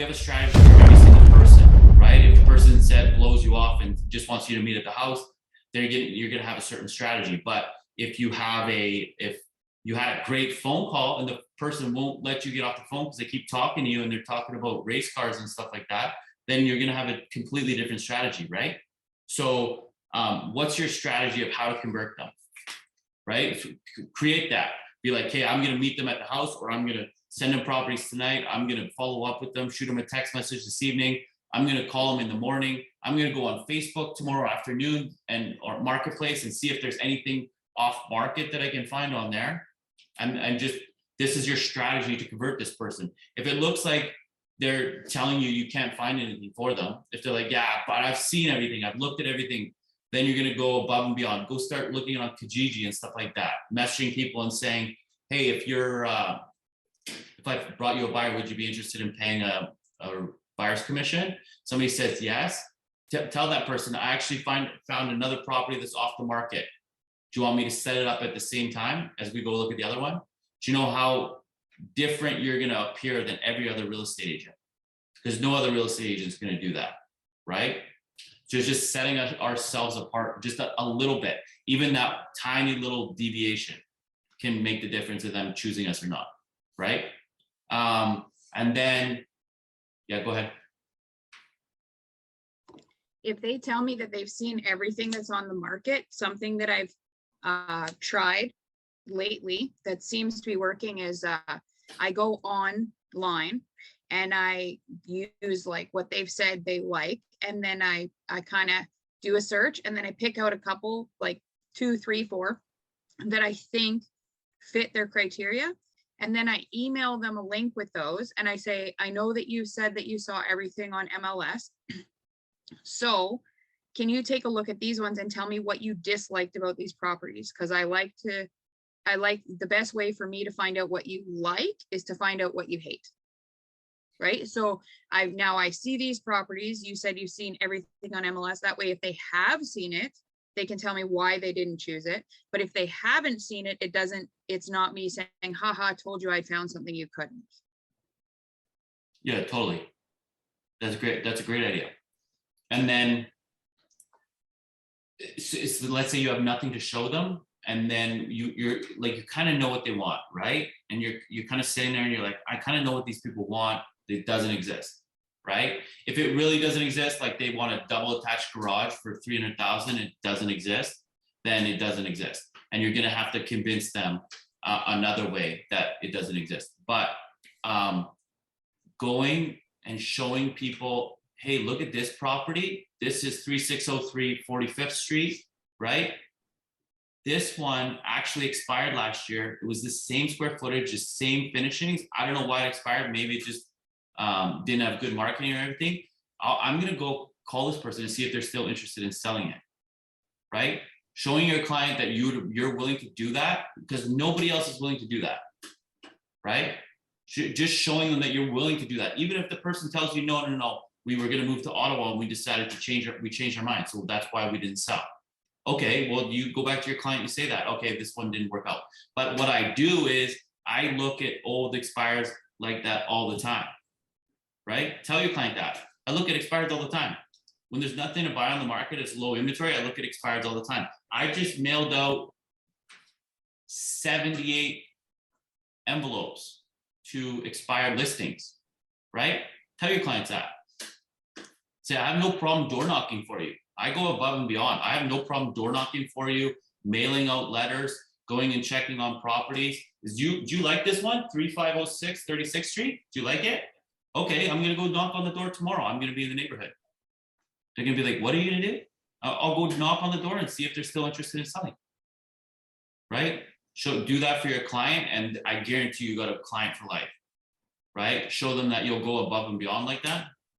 have a strategy for every single person, right? If the person said blows you off and just wants you to meet at the house, you're gonna have a certain strategy. But if you had a great phone call and the person won't let you get off the phone because they keep talking to you and they're talking about race cars and stuff like that, then you're gonna have a completely different strategy, right? So what's your strategy of how to convert them, right? Create that. Be like, hey, I'm gonna meet them at the house, or I'm gonna send them properties tonight. I'm gonna follow up with them, shoot them a text message this evening. I'm gonna call them in the morning. I'm gonna go on Facebook tomorrow afternoon or Marketplace and see if there's anything off market that I can find on there. And just, this is your strategy to convert this person. If it looks like they're telling you can't find anything for them, if they're like, yeah, but I've seen everything, I've looked at everything, then you're gonna go above and beyond. Go start looking on Kijiji and stuff like that, messaging people and saying, hey, if I brought you a buyer, would you be interested in paying a buyer's commission? Somebody says yes. Tell that person, I actually found another property that's off the market. Do you want me to set it up at the same time as we go look at the other one? Do you know how different you're going to appear than every other real estate agent? Because no other real estate agent is going to do that, right? So it's just setting ourselves apart just a little bit. Even that tiny little deviation can make the difference of them choosing us or not, right? And then, yeah, go ahead. If they tell me that they've seen everything that's on the market, something that I've tried lately that seems to be working is I go online and I use like what they've said they like, and then I kind of do a search, and then I pick out a couple, like 2, 3, 4 that I think fit their criteria. And then I email them a link with those. And I say, I know that you said that you saw everything on MLS. So can you take a look at these ones and tell me what you disliked about these properties? Because I like the best way for me to find out what you like is to find out what you hate. Right. So I see these properties. You said you've seen everything on MLS. That way, if they have seen it, they can tell me why they didn't choose it. But if they haven't seen it, it's not me saying, haha, I told you I found something you couldn't. Yeah, totally. That's great. That's a great idea. And then let's say you have nothing to show them, and then you're like, you kind of know what they want, right? And you're kind of sitting there and you're like, I kind of know what these people want. It doesn't exist, right? If it really doesn't exist, like they want a double attached garage for 300,000, it doesn't exist, then it doesn't exist. And you're going to have to convince them another way that it doesn't exist. But going and showing people, hey, look at this property. This is 3603 45th Street, right? This one actually expired last year. It was the same square footage, the same finishings. I don't know why it expired. Maybe it just didn't have good marketing or everything. I'm going to go call this person and see if they're still interested in selling it, right? Showing your client that you're willing to do that, because nobody else is willing to do that, right? Just showing them that you're willing to do that. Even if the person tells you, no, we were going to move to Ottawa and we decided to changed our mind. So that's why we didn't sell. Okay, well, you go back to your client and say that, okay, this one didn't work out. But what I do is I look at old expires like that all the time, right? Tell your client that. I look at expires all the time. When there's nothing to buy on the market, it's low inventory, I look at expires all the time. I just mailed out 78 envelopes to expired listings, right? Tell your clients that. Say, I have no problem door knocking for you. I go above and beyond. I have no problem door knocking for you, mailing out letters, going and checking on properties. Do you like this one? 3506 36th Street? Do you like it? Okay, I'm going to go knock on the door tomorrow. I'm going to be in the neighborhood. They're going to be like, what are you going to do? I'll go knock on the door and see if they're still interested in selling. Right? Do that for your client, and I guarantee you got a client for life. Right? Show them that you'll go above and beyond like that.